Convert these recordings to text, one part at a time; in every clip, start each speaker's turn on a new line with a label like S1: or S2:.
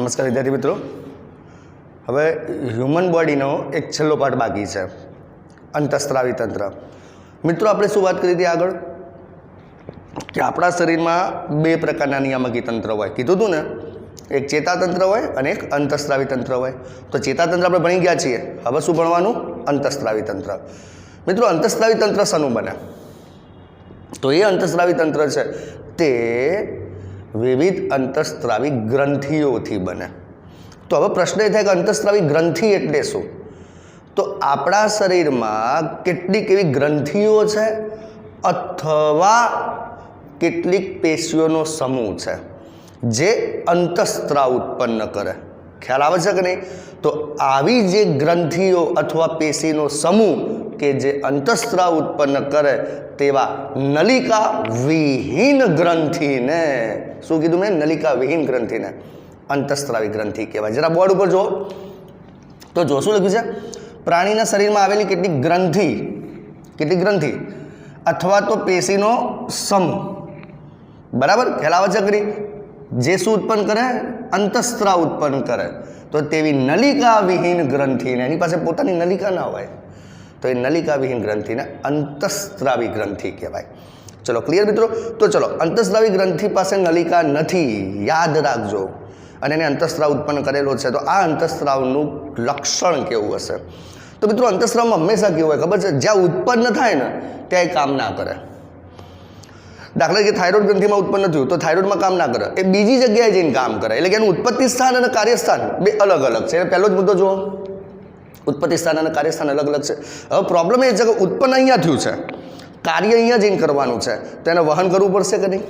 S1: नमस्कार विद्यार्थी मित्रों। हवे ह्यूमन बॉडीनो एक छेल्लो पार्ट बाकी है, अंतस्त्रावी तंत्र। मित्रों आपणे शुं वात करी हती आगळ कि आपणा शरीरमां बे प्रकारना नियामकी तंत्र होय, कीधुं हतुं ने, एक चेतातंत्र होय अने एक अंतस्त्रावी तंत्र होय। तो चेतातंत्र आपणे भणी गया छीए, हवे शुं भणवानुं? अंतस्त्रावी तंत्र। मित्रों अंतस्त्रावी तंत्र शानुं बने? तो ये अंतस्त्रावी तंत्र छे ते विविध अंतस्त्रावी ग्रंथिओथी बने। तो हवे प्रश्न ए थाय के अंतस्त्रावी ग्रंथि एटले शुं? तो आपणा शरीरमां केटलीक एवी ग्रंथिओ छे अथवा केटलीक पेशीओनो समूह छे जे अंतस्त्राव उत्पन्न करे। ख्याल आवे छे के नहीं? तो आवी जे ग्रंथिओ अथवा पेशीनो समूह के जे अंतस्त्राव उत्पन्न करे तेवा नलिका विहीन ग्रंथि ने शुं कीधुं मैं? नलिका विहीन ग्रंथि ने अंतस्त्रावी ग्रंथि कहेवाय। जरा बोर्ड पर जो तो जो शुं लख्युं छे? प्राणीना शरीरमां आवेली केटलीक ग्रंथि अथवा तो पेशीनो समूह, बराबर? ख्याल आवे छे खरी? जे शुं उत्पन्न करे? अंतस्त्राव उत्पन्न करे। तो तेवी नलिका विहीन ग्रंथि ने, एनी पासे पोतानी नलिका ना होय तो ये नलिका विहीन ग्रंथि ने अंतस्त्रावी ग्रंथि कहेवाय। चलो क्लियर मित्रों? तो चलो अंतस्त्रावी ग्रंथि पासे नलिका नथी, याद राखजो, अने एने अंतस्त्राव उत्पन्न करेलो छे। तो आ अंतस्त्रावनुं लक्षण केवुं हशे? तो मित्रों अंतस्त्रावमां हमेशा केवुं होय खबर छे? ज्यां उत्पन्न थाय ने त्यां काम ना करे। दाखला तरीके थायरोइड ग्रंथिमां उत्पन्न थयुं तो थायरोइडमां काम ना करे, ए बीजी जग्याए जईने काम करे। એટલે કે એનું ઉત્પત્તિ સ્થાન અને કાર્યસ્થાન બે અલગ અલગ છે। પહેલો જ મુદ્દો જુઓ, उत्पत्ति स्थान और कार्यस्थान अलग अलग है। હવે प्रॉब्लम ये है कि उत्पन्न अहींया थयुं छे, कार्य अहींया जईने करवानुं छे, तो एने वहन करवुं पड़शे के नहीं?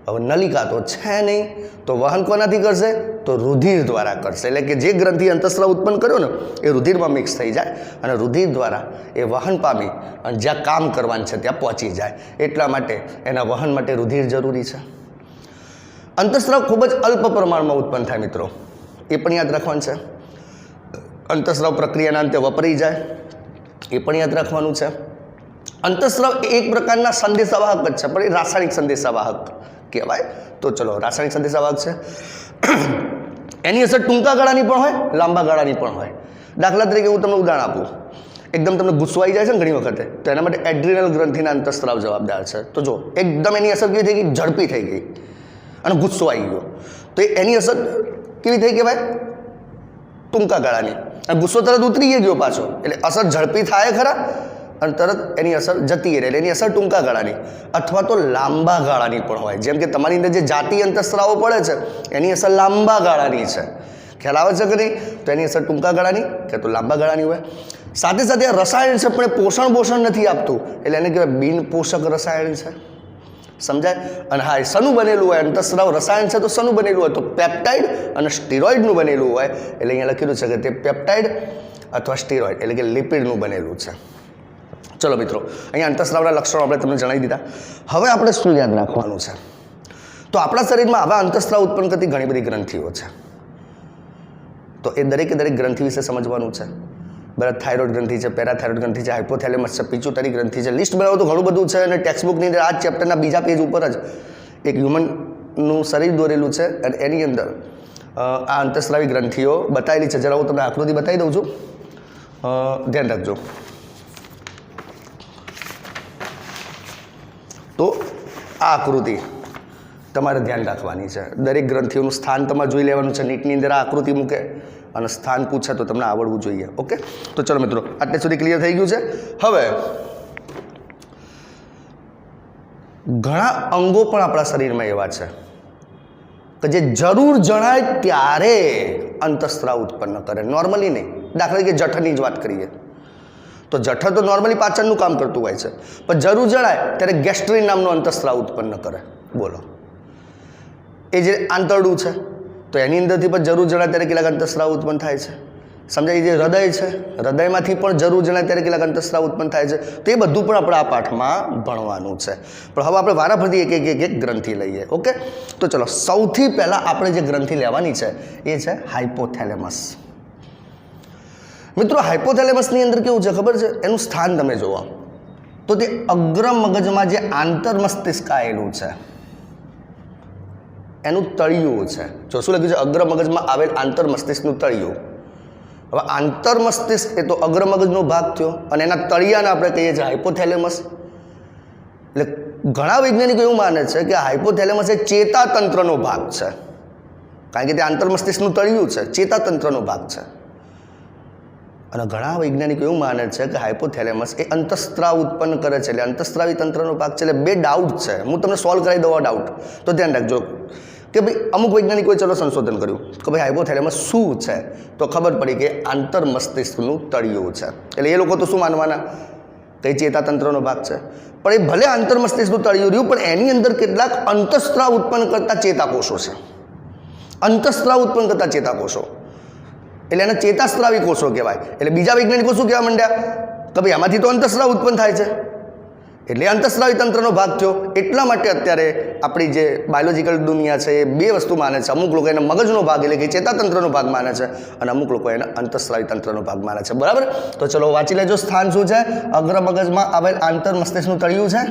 S1: હવે नलिका तो है नहीं, तो वहन कोनाथी करशे? तो रुधिर द्वारा करशे। એટલે કે જે ગ્રંથિ अंतस्त्राव उत्पन्न कर्यो ने ए रुधिरमां मिक्स थई जाय अने रुधिर द्वारा ए वहन पामी अने ज्यां काम करवानुं छे त्यां पहोंची जाय। एटला माटे एना वहन माटे रुधिर जरूरी छे। अंतस्त्राव खूब ज अल्प प्रमाणमां उत्पन्न थाय मित्रों, ए पण याद राखवानुं छे। अंतस्त्राव प्रक्रियाना अंते वपराई जाए ए पण याद राखवानुं छे। अंतस्त्राव एक प्रकारना संदेशावाहक ज छे, पण ए रासायणिक संदेशावाहक कहेवाय। तो चलो रासायणिक संदेशावाहक छे, एनी असर टूंका गाळानी पण होय, लांबा गाळानी पण होय। दाखला तरीके हूँ तमने उदाहरण आपू, एकदम तमने गुस्सो आई जाए घणी वखते, तो एना माटे एड्रिनल ग्रंथिना अंतस्त्राव जवाबदार छे। तो जो एकदम एनी असर केवी थई गई? झड़पी थई गई अने गुस्सो आई गयो, तो एनी असर केवी थई कहेवाय? टूंका गाळानी। अने गुस्सो तरत उतरी गयो पाछो, एटले असर झड़पी थाय खरा अने तरत एनी असर जती रहे, एनी असर टूंका गाळानी अथवा तो लांबा गाळानी पण होय। जेम के तमारी अंदर जे जाती अंतस्त्रावो पड़े छे एनी असर लांबा गाळानी छे। ख्याल आवे छे के नहीं? तो एनी असर टूंका गाळानी के तो लांबा गाळानी होय। साथे साथे रसायण छे पण पोषण नथी आपतुं, एटले एने कहेवाय बिन पोषक रसायण छे। समझाय? अने हाँ शनु बनेलू होय? अंतस्त्राव रसायण छे तो शनु बनेलू होय? तो पेप्टाइड अने स्टीरोइडनुं बनेलू होय। एटले अहींया लखेलुं छे के ते पेप्टाइड अथवा स्टीरोइड एटले के लिपिडनुं बनेलू छे। चलो मित्रों अहींया अंतस्त्रावना लक्षणो आपणे तमने जणावी दीधा। हवे आपणे शुं याद राखवानुं छे? तो आपणा शरीरमां आवा अंतस्त्राव उत्पन्न करती घणी बधी ग्रंथिओ छे, तो ए दरेके दरेक ग्रंथि विશે समजवानुं छे। बराबर? थायरोइड ग्रंथि है, पेराथायरोइड ग्रंथि है, हाइपोथैलेमस है, पिट्यूटरी ग्रंथि है। लिस्ट बनावो तो घणुं बधुं छे अने टेक्स्टबुकनी अंदर आ चेप्टरना बीजा पेज पर ज एक ह्यूमननुं शरीर दोरेलुं छे अने एनी अंदर आ अंतस्त्रावी ग्रंथिओ बतावेली छे। जरा हुं तमने आकृति बतावी दઉં છું, ध्यान राखजो। तो आ आकृति तमारे ध्यान राखवानी छे। दरेक ग्रंथिओनुं स्थान तमारे जोई लेवानुं छे। नीटनी अंदर आ आकृति मूके અને સ્થાન પૂછે તો તમને આવડવું જોઈએ। ઓકે, તો ચલો મિત્રો આટલે સુધી ક્લિયર થઈ ગયું છે। હવે ઘણા અંગો પણ આપણા શરીરમાં એવા છે કે જે જરૂર જણાય ત્યારે અંતસ્ત્રાવ ઉત્પન્ન કરે, નોર્મલી નહીં। દાખલા તરીકે જઠરની જ વાત કરીએ તો જઠર તો નોર્મલી પાચનનું કામ કરતું હોય છે, પણ જરૂર જણાય ત્યારે ગેસ્ટ્રિન નામનો અંતસ્ત્રાવ ઉત્પન્ન કરે। બોલો, એ જે આંતરડું છે तो एनी अंदरथी पण जरूर जणाय त्यारे केटलाक अंतस्त्राव उत्पन्न थाय छे। समजाय? जे हृदय छे, हृदयमांथी पण जरूर जणाय त्यारे केटलाक अंतस्त्राव उत्पन्न थाय छे। तो ए बधुं पण आपणे आ पाठमां भणवानुं छे। पण हवे आपणे वाराफरती एक ग्रंथि लईए। ओके, तो चलो सौथी पहेला आपणे जे ग्रंथि लेवानी छे ए छे हाइपोथैलेमस। मित्रों हाइपोथैलेमसनी अंदर केवुं छे खबर छे? एनुं स्थान तमे जोवो तो ते अग्र मगजमां जे आंतर मस्तिष्क आवेलुं छे એનું તળિયું છે. જો શું લખ્યું છે? અગ્ર મગજમાં આવેલ આંતર મસ્તિષ્કનું તળિયું. હવે આંતર મસ્તિષ્ક એ તો અગ્ર મગજનો ભાગ થયો અને એના તળિયાને આપણે કહીએ છીએ હાઇપોથેલેમસ. એટલે ઘણા વૈજ્ઞાનિકો એવું માને છે કે હાઇપોથેલેમસ એ ચેતાતંત્રનો ભાગ છે, કારણ કે તે આંતર મસ્તિષ્કનું તળિયું છે, ચેતાતંત્રનો ભાગ છે. અને ઘણા વૈજ્ઞાનિકો એવું માને છે કે હાઇપોથેલેમસ એ અંતઃસ્ત્રાવ ઉત્પન્ન કરે છે, એટલે અંતઃસ્ત્રાવી તંત્રનો ભાગ છે. એટલે બે ડાઉટ છે, હું તમને સોલ્વ કરાવી દઉં આ ડાઉટ. તો ધ્યાન રાખજો કે ભાઈ અમુક વૈજ્ઞાનિકોએ ચલો સંશોધન કર્યું કે ભાઈ હાઇપોથેલેમસ શું છે, તો ખબર પડી કે આંતર મસ્તિષ્કનું તળિયું છે. એટલે એ લોકો તો શું માનવાના કે ચેતાતંત્રનો ભાગ છે, પણ એ ભલે આંતર મસ્તિષ્કનું તળિયું રહ્યું, પણ એની અંદર કેટલાક અંતઃસ્ત્રાવ ઉત્પન્ન કરતા ચેતાકોષો છે. અંતઃસ્ત્રાવ ઉત્પન્ન કરતા ચેતાકોષો એટલે એને ચેતાસ્ત્રાવી કોષો કહેવાય. એટલે બીજા વૈજ્ઞાનિકો શું કહેવા માંડ્યા કે ભાઈ આમાંથી તો અંતઃસ્ત્રાવ ઉત્પન્ન થાય છે, એટલે અંતઃસ્ત્રાવી તંત્રનો ભાગ થયો. એટલા માટે અત્યારે આપણી જે બાયોલોજીકલ દુનિયા છે એ બે વસ્તુ માને છે. અમુક લોકો એને મગજનો ભાગ એટલે કે ચેતાતંત્રનો ભાગ માને છે અને અમુક લોકો એને અંતઃસ્ત્રાવી તંત્રનો ભાગ માને છે. બરાબર? તો ચલો વાંચી લેજો. સ્થાન શું છે? અગ્ર મગજમાં આવેલ આંતર મસ્તિષ્કનું તળિયું છે.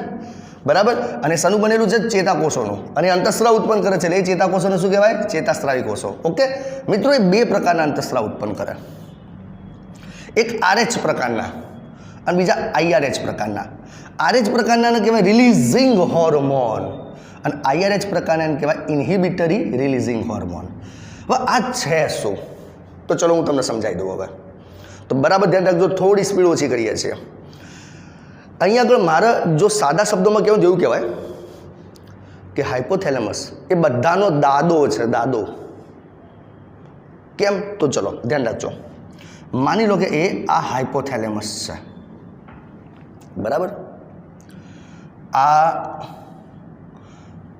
S1: બરાબર? અને શેનું બનેલું છે? ચેતાકોષોનું. અને અંતઃસ્ત્રાવ ઉત્પન્ન કરે છે, એટલે એ ચેતાકોષોને શું કહેવાય? ચેતાસ્ત્રાવી કોષો. ઓકે મિત્રો, એ બે પ્રકારના અંતઃસ્ત્રાવ ઉત્પન્ન કરે. એક RH પ્રકારના અને બીજા IRH પ્રકારના. RH પ્રકારનાને કહેવાય રિલીઝિંગ હોર્મોન અને IRH પ્રકારનાને કહેવાય ઇન્હિબિટરી રિલીઝિંગ હોર્મોન. હવે આ છે શું? તો ચલો હું તમને સમજાવી દઉં. હવે તો બરાબર ધ્યાન રાખજો, થોડી સ્પીડ ઓછી કરીએ છીએ. અહીંયા આગળ મારે જો સાદા શબ્દોમાં કહેવું એવું કહેવાય કે હાઇપોથેલેમસ એ બધાનો દાદો છે. દાદો કેમ? તો ચલો ધ્યાન રાખજો. માની લો કે એ આ હાઇપોથેલેમસ છે. બરાબર? આ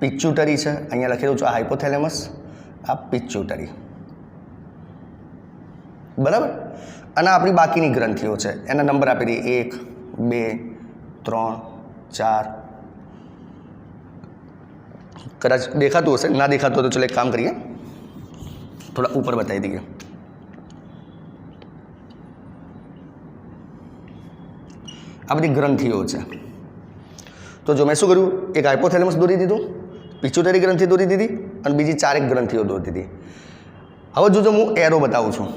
S1: પિચ્યુટરી છે, અહીંયા લખેલું છે આ હાઇપોથેલેમસ, આ પિચ્યુટરી. બરાબર? અને આપણી બાકીની ગ્રંથિઓ છે, એના નંબર આપી દઈએ 1 2 3 4. કદાચ દેખાતું હશે, ના દેખાતું હોય તો ચલો એક કામ કરીએ, થોડા ઉપર બતાવી દઈએ. આ બધી ગ્રંથિઓ છે. તો જો મેં શું કર્યું, એક હાઇપોથેલેમસ દોરી દીધું, પિચ્યુટરી ગ્રંથિ દોરી દીધી અને બીજી 4 ગ્રંથિઓ દોરી દીધી. હવે જો હું એરો બતાવું છું,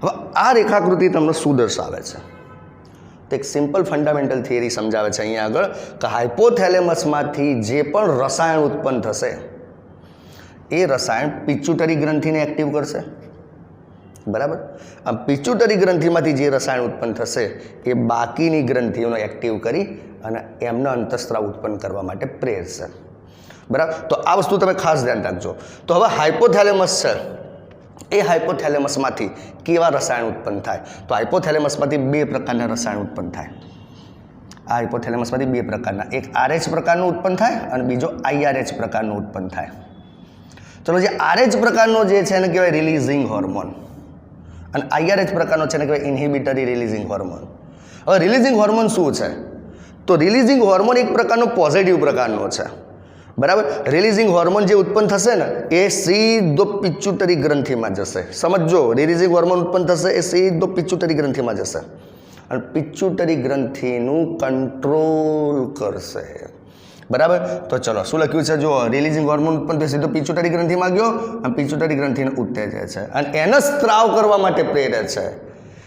S1: હવે આ રેખાકૃતિ તમને શું દર્શાવે છે? તો એક સિમ્પલ ફંડામેન્ટલ થિયરી સમજાવે છે અહીંયા આગળ કે હાઇપોથેલેમસમાંથી જે પણ રસાયણ ઉત્પન્ન થશે એ રસાયણ પિચ્યુટરી ગ્રંથિને એક્ટિવ કરશે. બરાબર? આ પિચ્યુટરી ગ્રંથિમાંથી જે રસાયણ ઉત્પન્ન થશે એ બાકીની ગ્રંથિઓને એક્ટિવ કરી અને એમને અંતઃસ્ત્રાવ ઉત્પન્ન કરવા માટે પ્રેરશે. બરાબર? તો આ વસ્તુ તમે ખાસ ધ્યાન રાખજો. તો હવે હાઇપોથેલેમસ છે, એ હાઇપોથેલેમસમાંથી કેવા રસાયણ ઉત્પન્ન થાય? તો હાઇપોથેલેમસમાંથી 2 પ્રકારના રસાયણ ઉત્પન્ન થાય. આ હાઇપોથેલેમસમાંથી 2 પ્રકારના, એક RH પ્રકારનું ઉત્પન્ન થાય અને બીજો IRH પ્રકારનું ઉત્પન્ન થાય. ચલો, જે RH પ્રકારનો જે છે એને કહેવાય રિલીઝિંગ હોર્મોન અને IRH પ્રકારનો છે એને કહેવાય ઇન્હિબિટરી રિલીઝિંગ હોર્મોન. હવે રિલીઝિંગ હોર્મોન શું છે? તો રિલીઝિંગ હોર્મોન એક પ્રકારનો પોઝિટિવ પ્રકારનો છે. બરાબર? રિલીઝિંગ હોર્મોન જે ઉત્પન્ન થશે ને એ સીધો પિચ્યુટરી ગ્રંથિમાં જશે. સમજો, રિલીઝિંગ હોર્મોન ઉત્પન્ન થશે એ સીધો પિચ્યુટરી ગ્રંથિમાં જશે અને પિચ્યુટરી ગ્રંથિનું કંટ્રોલ કરશે. બરાબર? તો ચલો શું લખ્યું છે? જો રિલીઝિંગ હોર્મોન ઉત્પન્ન થશે સીધો પિચ્યુટરી ગ્રંથિમાં ગયો અને પિચ્યુટરી ગ્રંથિને ઉત્તેજે છે અને એને સ્ત્રાવ કરવા માટે પ્રેરે છે.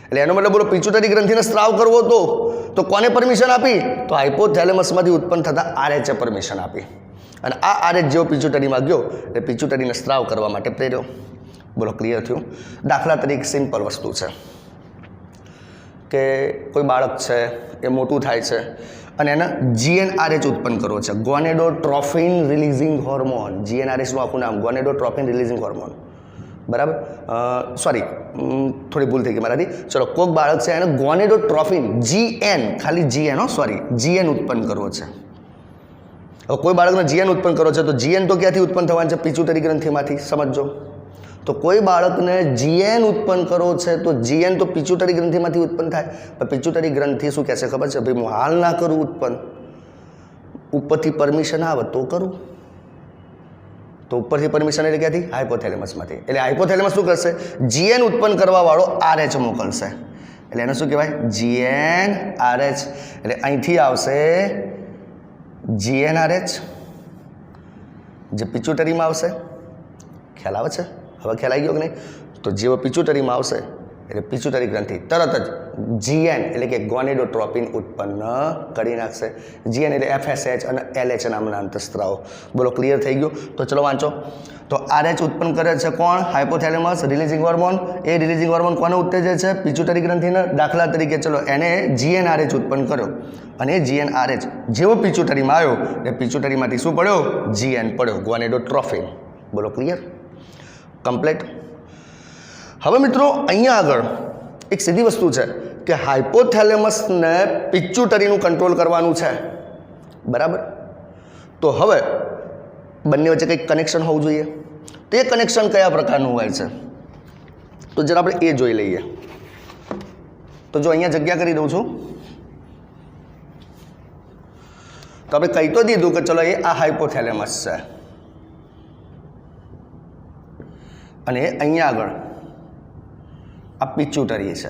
S1: એટલે એનો મતલબ બોલો, પિચ્યુટરી ગ્રંથિને સ્ત્રાવ કરવો હતો તો કોને પરમિશન આપી? તો હાઇપોથેલેમસમાંથી ઉત્પન્ન થતા RH પરમિશન આપી અને આ RH જેવો પિચ્યુટરીમાં ગયો એટલે પિચ્યુટરીને સ્ત્રાવ કરવા માટે પ્રેર્યો. બોલો, ક્લિયર થયું? દાખલા તરીકે સિમ્પલ વસ્તુ છે કે કોઈ બાળક છે એ મોટું થાય છે અને એને GnRH ઉત્પન્ન કરવો છે, ગોનેડોટ્રોફિન રિલીઝિંગ હોર્મોન. GnRHનું આખું નામ ગોનેડોટ્રોફિન રિલીઝિંગ હોર્મોન. બરાબર? સોરી, થોડી ભૂલ થઈ ગઈ મારાથી. ચલો, કોઈક બાળક છે એને ગોનેડોટ્રોફિન GN, ખાલી GN, સોરી, GN ઉત્પન્ન કરવો છે. હવે કોઈ બાળકને GN ઉત્પન્ન કરો છે તો GN તો ક્યાંથી ઉત્પન્ન થવાનું છે? પિચ્યુટરી ગ્રંથિમાંથી. સમજો, તો કોઈ બાળકને GN ઉત્પન્ન કરો છે તો GN તો પિચ્યુટરી ગ્રંથિમાંથી ઉત્પન્ન થાય, પણ પિચ્યુટરી ગ્રંથિ શું કહે છે ખબર છે? ભાઈ, હું હાલ ના કરું ઉત્પન્ન, ઉપરથી પરમિશન આવે તો કરું. તો ઉપરથી પરમિશન એટલે ક્યાંથી? હાઇપોથેલેમસમાંથી. એટલે હાઇપોથેલેમસ શું કરશે? GN ઉત્પન્ન કરવાવાળો RH મોકલશે. એટલે એને શું કહેવાય? GnRH. એટલે અહીંથી આવશે GnRH જે પિચ્યુટરીમાં આવશે, ખ્યાલ આવે છે? હવે ખ્યાલ આવી ગયો કે નહીં? તો જેવો પિચ્યુટરીમાં આવશે એટલે પિચ્યુટરી ગ્રંથિ તરત જ GN એટલે કે ગોનેડોટ્રોપિન ઉત્પન્ન કરી નાખશે. GN એટલે FSH અને LH નામના અંતઃસ્ત્રાવો. બોલો, ક્લિયર થઈ ગયું? તો ચલો વાંચો. તો RH ઉત્પન્ન કરે છે કોણ? Hypothalamus releasing hormone. એ રિલીઝિંગ હોર્મોન કોને ઉત્તેજે છે? પિચ્યુટરી ગ્રંથિને. દાખલા તરીકે ચલો એને GnRH ઉત્પન્ન કર્યો અને એ GnRH જેવો પિચ્યુટરીમાં આવ્યો એટલે પિચ્યુટરીમાંથી શું પડ્યો? GN પડ્યો, ગોનેડોટ્રોફિન. બોલો, ક્લિયર? કમ્પ્લીટ. હવે મિત્રો અહીંયા આગળ એક સીધી વસ્તુ છે કે હાઇપોથેલેમસને પિચ્યુટરીનું કંટ્રોલ કરવાનું છે, બરાબર? તો હવે બંને વચ્ચે કંઈક કનેક્શન હોવું જોઈએ. તો એ કનેક્શન કયા પ્રકારનું હોય છે તો જરા આપણે એ જોઈ લઈએ. તો જો અહીંયા જગ્યા કરી દઉં છું તો આપણે કહી તો દીધું કે ચલો એ આ હાઇપોથેલેમસ છે અને અહીંયા આગળ આ પિચ્યુટરી છે.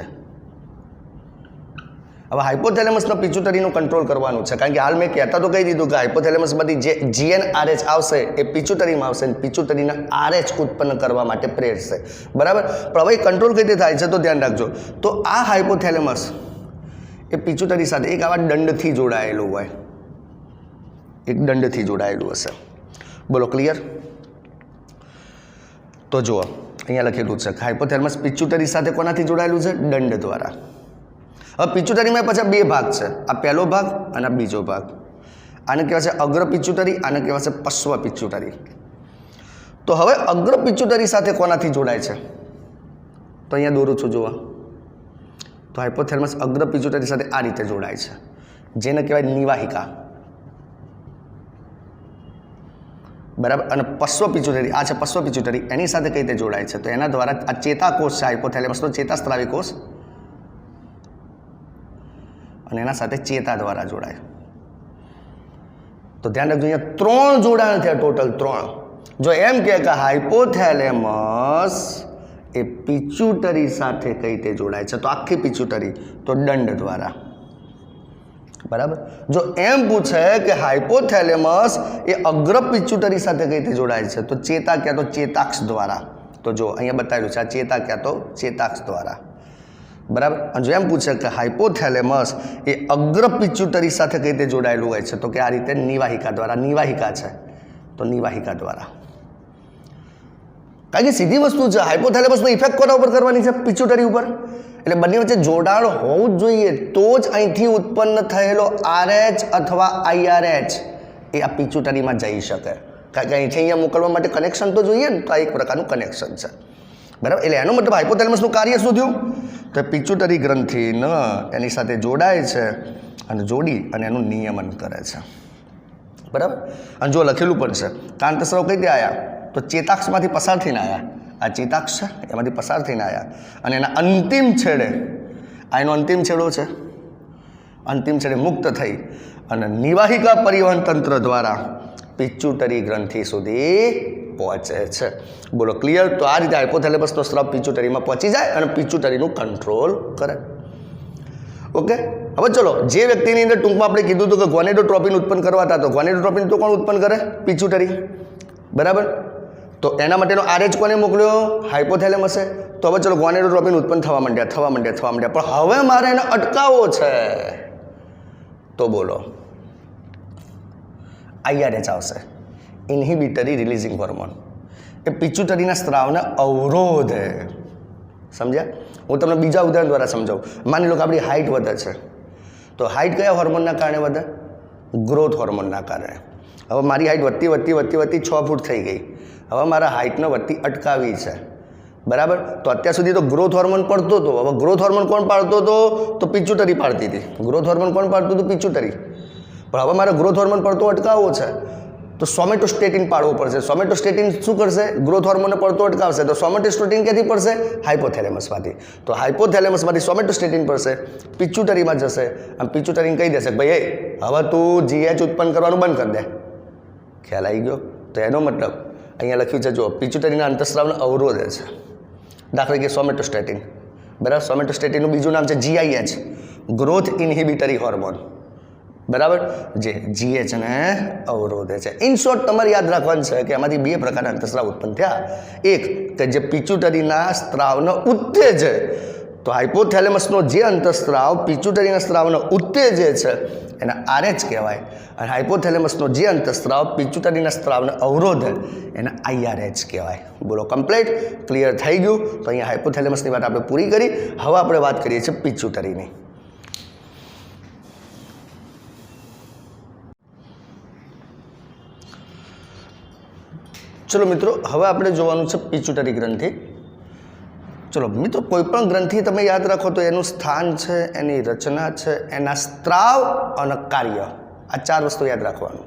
S1: હવે હાઇપોથેલેમસના પિચ્યુટરીનું કંટ્રોલ કરવાનું છે, કારણ કે હાલ મેં કહેતા તો કહી દીધું કે હાઇપોથેલેમસમાંથી જે GnRH આવશે એ પિચ્યુટરીમાં આવશે અને પિચ્યુટરીના RH ઉત્પન્ન કરવા માટે પ્રેરશે, બરાબર? પણ હવે કંટ્રોલ કઈ રીતે થાય છે તો ધ્યાન રાખજો. તો આ હાઇપોથેલેમસ એ પિચ્યુટરી સાથે એક આવા દંડથી જોડાયેલું હોય, એક દંડથી જોડાયેલું હશે. બોલો, ક્લિયર? તો જુઓ અહીંયા લખેલું છે હાઇપોથેલેમસ પિચ્યુટરી સાથે કોનાથી જોડાયેલું છે? દંડ દ્વારા. હવે પિચ્યુટરીમાં પાછા બે ભાગ છે, આ પહેલો ભાગ અને આ બીજો ભાગ. આને કહેવાય છે અગ્ર પિચ્યુટરી, આને કહેવાય છે પશ્વ પિચ્યુટરી. તો હવે અગ્ર પિચ્યુટરી સાથે કોનાથી જોડાય છે તો અહીંયા દોરું છું, જુઓ. તો હાઇપોથેલેમસ અગ્ર પિચ્યુટરી સાથે આ રીતે જોડાય છે, જેને કહેવાય નિવાહિકા, બરાબર? અને પશ્વ પિચ્યુટરી, આ છે પશ્વ પિચ્યુટરી, એની સાથે કઈ રીતે જોડાય છે તો એના દ્વારા આ ચેતાકોષ છે હાઇપોથેલેમસનો, ચેતાસ્ત્રાવી કોષ, અને એના સાથે ચેતા દ્વારા જોડાય. તો ધ્યાન રાખજો, અહીંયા 3 જોડાણ થયા, ટોટલ 3. જો એમ કે હાઇપોથેલેમસ એ પિચ્યુટરી સાથે કઈ રીતે જોડાય છે તો આખી પિચ્યુટરી તો દંડ દ્વારા, બરાબર? જો એમ પૂછે કે હાઇપોથેલેમસ એ અગ્ર પિચ્યુટરી સાથે કઈ રીતે જોડાય છે તો ચેતા ક્યાં તો ચેતાક્ષ દ્વારા. તો જો અહીંયા બતાવેલું છે આ ચેતા ક્યાં તો ચેતાક્ષ દ્વારા, બરાબર? અને જો એમ પૂછે કે હાઇપોથેલેમસ એ અગ્ર પિચ્યુટરી સાથે કઈ રીતે જોડાયેલું હોય છે તો કે આ રીતે નિવાહિકા દ્વારા. નિવાહિકા છે તો નિવાહિકા દ્વારા. કારણ કે સીધી વસ્તુ છે, હાઇપોથેલેમસનો ઇફેક્ટ કોના ઉપર કરવાની છે? પિચ્યુટરી ઉપર. એટલે બંને વચ્ચે જોડાણ હોવું જ જોઈએ તો જ અહીંથી ઉત્પન્ન થયેલો RH અથવા IRH એ આ પિચ્યુટરીમાં જઈ શકે. કારણ કે અહીંથી અહીંયા મોકલવા માટે કનેક્શન તો જોઈએ ને, તો આ એક પ્રકારનું કનેક્શન છે, બરાબર? એટલે એનો મતલબ હાઇપોથેલેમસનું કાર્ય શું થયું તો પિચ્યુટરી ગ્રંથિને એની સાથે જોડાય છે અને જોડી અને એનું નિયમન કરે છે, બરાબર? અને જો લખેલું પણ છે કાંતસ્રાવ કઈ રીતે આવ્યા તો ચેતાક્ષમાંથી પસાર થઈને આવ્યા. આ ચેતાક્ષ છે એમાંથી પસાર થઈને આવ્યા અને એના અંતિમ છેડે, આ એનો અંતિમ છેડો છે, અંતિમ છેડે મુક્ત થઈ અને નિવાહિકા પરિવહન તંત્ર દ્વારા પિચ્યુટરી ગ્રંથિ સુધી પહોંચે છે. બોલો, ક્લિયર? તો આ રીતે હાઇપોથેલેમસનો સ્રાવ પિચ્યુટરીમાં પહોંચી જાય અને પિચ્યુટરીનું કંટ્રોલ કરે. ઓકે, હવે ચલો જે વ્યક્તિની અંદર ટૂંકમાં આપણે કીધું હતું કે ગોનેડોટ્રોપિન ઉત્પન્ન કરવાતા, તો ગોનેડોટ્રોપિન તો કોણ ઉત્પન્ન કરે? પિચ્યુટરી, બરાબર? તો એના માટેનો RH કોને મોકલ્યો? હાઇપોથેલેમસે. તો હવે ચલો ગોનેડોટ્રોપિન ઉત્પન્ન થવા માંડ્યા. પણ હવે મારે એને અટકાવવો છે તો બોલો IRH આવશે, ઇન્હિબિટરી રિલીઝિંગ હોર્મોન. એ પિચ્યુટરીના સ્ત્રાવને અવરોધે. સમજ્યા? હું તમને બીજા ઉદાહરણ દ્વારા સમજાવું. માની લો કે આપણી હાઇટ વધે છે, તો હાઇટ કયા હોર્મોનના કારણે વધે? ગ્રોથ હોર્મોનના કારણે. હવે મારી હાઇટ વધતી 6 ફૂટ થઈ ગઈ. હવે મારા હાઇટને વધતી અટકાવી છે, બરાબર? તો અત્યાર સુધી તો ગ્રોથ હોર્મોન પડતો હતો. હવે ગ્રોથ હોર્મોન કોણ પાડતો હતો તો પિચ્યુટરી પાડતી હતી. ગ્રોથ હોર્મોન કોણ પાડતું હતું? પિચ્યુટરી. પણ હવે મારે ગ્રોથ હોર્મોન પડતો અટકાવવો છે તો સોમેટોસ્ટેટિન પાડવો પડશે. સોમેટોસ્ટેટિન શું કરશે? ગ્રોથ હોર્મોનને પડતો અટકાવશે. તો સોમેટોસ્ટેટિન ક્યાંથી પડશે? હાઇપોથેલેમસમાંથી. તો હાઇપોથેલેમસમાંથી સોમેટોસ્ટેટિન પડશે, પિચ્યુટરીમાં જશે અને પિચ્યુટરીને કહી દેશે ભાઈ હવે તું GH ઉત્પન્ન કરવાનું બંધ કરી દે. ખ્યાલ આવી ગયો? તો એનો મતલબ અહીંયા લખ્યું છે જો પિચ્યુટરીના અંતઃસ્રાવને અવરોધે છે. દાખલા તરીકે સોમેટોસ્ટેટિન, બરાબર? સોમેટોસ્ટેટિનનું બીજું નામ છે GIH, ગ્રોથ ઇન્હિબિટરી હોર્મોન, બરાબર, જે જીએચ ને અવરોધે છે. ઇન શોર્ટ તમારે યાદ રાખવાનું છે કે આમાંથી બે પ્રકારના અંતઃસ્રાવ ઉત્પન્ન થયા. એક કે જે પિચ્યુટરીના સ્ત્રાવને ઉત્તેજે, તો હાઇપોથેલેમસનો જે અંતઃસ્રાવ પિચ્યુટરીના સ્ત્રાવને ઉત્તેજે છે એને આરએચ કહેવાય, અને હાઇપોથેલેમસનો જે અંતઃસ્રાવ પિચ્યુટરીના સ્ત્રાવને અવરોધે એને આઈઆરએચ કહેવાય. બોલો, કમ્પ્લીટ ક્લિયર થઈ ગયું? તો અહીંયા હાઇપોથેલેમસની વાત આપણે પૂરી કરી. હવે આપણે વાત કરીએ છીએ પિચ્યુટરીની. ચલો મિત્રો, હવે આપણે જોવાનું છે પિચ્યુટરી ગ્રંથિ. ચલો મિત્રો, કોઈ પણ ગ્રંથિ તમે યાદ રાખો તો એનું સ્થાન છે, એની રચના છે, એના સ્ત્રાવ અને કાર્ય, આ ચાર વસ્તુ યાદ રાખવાનું.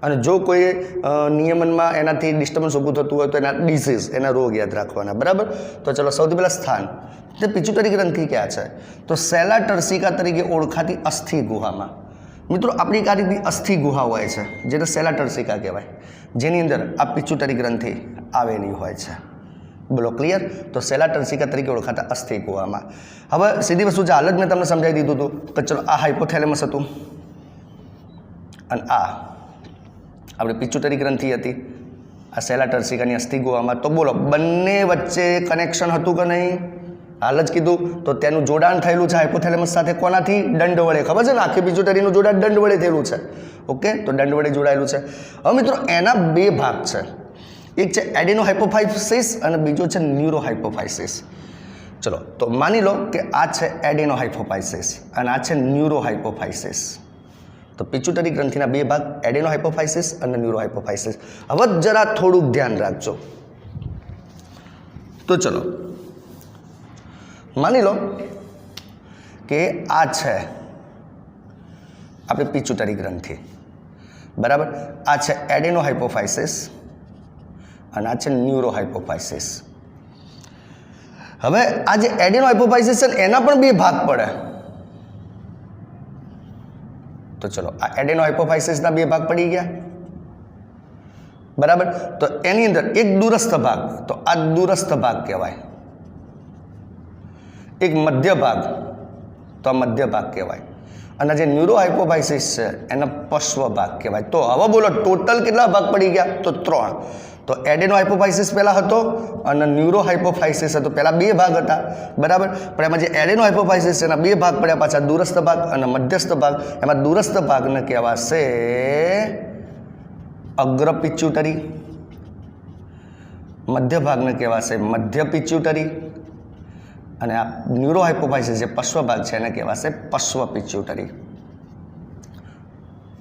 S1: અને જો કોઈ નિયમનમાં એનાથી ડિસ્ટર્બન્સ ઊભું થતું હોય તો એના ડિસીઝ, એના રોગ યાદ રાખવાના. બરાબર, તો ચલો સૌથી પહેલાં સ્થાન. તે પિચ્યુટરી ગ્રંથિ ક્યાં છે? તો સેલા ટર્સિકા તરીકે ઓળખાતી અસ્થિ ગુહામાં. મિત્રો, આપણી કાર્યની અસ્થિ ગુહા હોય છે જેને સેલા ટર્સિકા કહેવાય, જેની અંદર આ પિચ્યુટરી ગ્રંથિ આવેલી હોય છે. બોલો, ક્લિયર? તો સેલા ટર્સિકા તરીકે ઓળખાતા અસ્થિ ગુહામાં. હવે સીધી વસ્તુ જે હાલ જ મેં તમને સમજાવી દીધું હતું કે ચલો આ હાઇપોથેલેમસ હતું અને આ આપણી પિચ્યુટરી ગ્રંથિ હતી, આ સેલા ટર્સિકાની અસ્થિ ગુહામાં. તો બોલો, બંને વચ્ચે કનેક્શન હતું કે નહીં? હાલ જ કીધું. તો તેનું જોડાણ થયેલું છે હાઇપોથેલેમસ સાથે કોનાથી? દંડ વડે. ખબર છે ને, આખી પિચ્યુટરીનું જોડાણ દંડ વડે થયેલું છે. ઓકે, તો દંડ વડે જોડાયેલું છે. હવે મિત્રો, એના બે ભાગ છે. એક છે એડિનો હાઇપોફાઇસિસ અને બીજો છે ન્યુરો હાઇપોફાઇસિસ. ચલો, તો માની લો કે આ છે એડિનો હાઇપોફાઇસિસ અને આ છે ન્યુરો હાઇપોફાઇસિસ. તો પિચ્યુટરી ગ્રંથિના બે ભાગ, એડિનો હાઇપોફાઇસિસ અને ન્યુરો હાઇપોફાઇસિસ. હવે જરા થોડુંક ધ્યાન રાખજો. તો ચલો માની લો કે આ છે આપણી પિચ્યુટરી ગ્રંથિ. બરાબર, આ છે એડિનો હાઇપોફાઇસિસ અને આ છે ન્યુરો હાઇપોફાઇસિસ. હવે આ જે એડિનો હાઇપોફાઇસિસ છે એના પણ બે ભાગ પડે. તો ચલો, આ એડિનો હાઇપોફાઇસિસના બે ભાગ પડી ગયા. બરાબર, તો એની અંદર એક દૂરસ્થ ભાગ, તો આ દૂરસ્થ ભાગ કહેવાય. એક મધ્ય ભાગ, તો આ મધ્ય ભાગ કહેવાય. અને જે ન્યુરો હાઇપોફાઇસિસ છે એનો પશ્વ ભાગ કહેવાય. તો હવે બોલો, ટોટલ કેટલા ભાગ પડી ગયા? તો 3. તો એડિનો હાઇપોફાઇસિસ પહેલાં હતો અને ન્યુરો હાઇપોફાઇસિસ હતો. પહેલાં બે ભાગ હતા. બરાબર, પણ એમાં જે એડિનો હાઇપોફાઇસિસ છે એના બે ભાગ પડ્યા પાછા, દૂરસ્થ ભાગ અને મધ્યસ્થ ભાગ. એમાં દૂરસ્થ ભાગને કહેવાશે અગ્ર પિચ્યુટરી, મધ્ય ભાગને કહેવાશે મધ્ય પિચ્યુટરી, અને આ ન્યુરો હાઇપોફાઇસિસ જે પશ્વ ભાગ છે એને કહેવાશે પશ્વ પિચ્યુટરી.